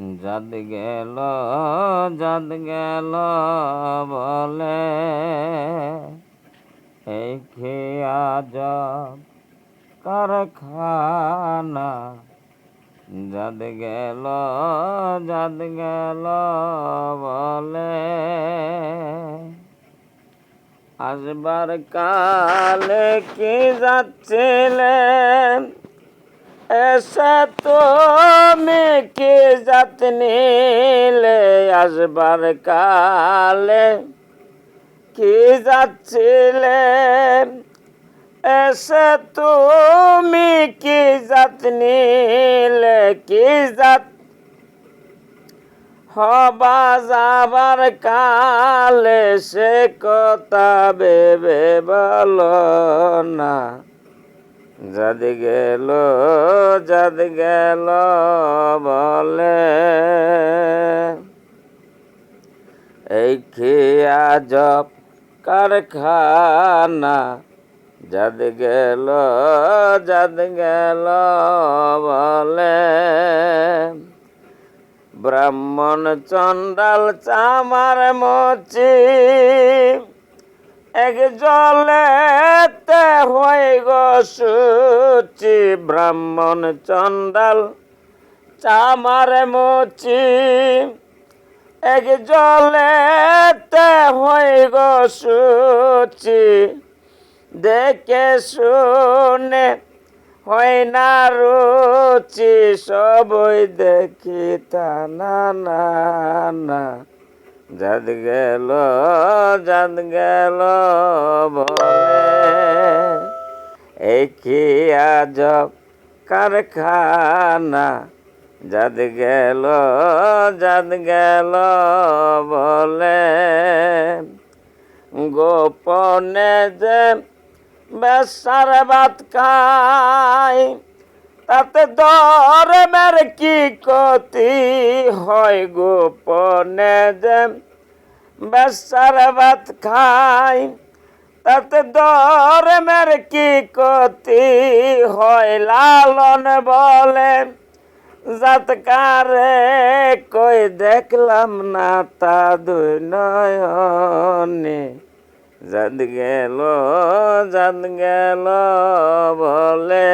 গেল জাত গেল বলে এই খেয়া যাব কারখানা জাত গেল বলে আসবার কালে কি যাচ্ছিলেন এসে তুমি কি জাত নিলে আসবার কালে কি যাচ্ছিলেন এসে তুমি কি জাত নিলে কি জাত হবা যাবার কালে সে কথা ভেবে বলো না জাত গেল বলে এই খেয়া জব কারখানা জাত গেল বলে ব্রাহ্মণ চন্ডাল চামার মচি এক জলেতে হয়ে গো সুচি ব্রাহ্মণ চন্ডাল চামার মচি এক জলেতে হয়ে গো সুচি দেখে শুনে হয় না রুচি সবই দেখি তা না জাত গেল বলে এই খেয়া জব কারখানা জাত গেল বলে গোপনে যে বেসার ভাত খায় তাতে ধর্মের কি ক্ষতি হয় গোপনে যে বেসার ভাত খায় তাতে ধর্মের কি ক্ষতি হয় লালন বলে জাতকারে কই দেখলাম না তা দুই নয়নে জাত গেল বলে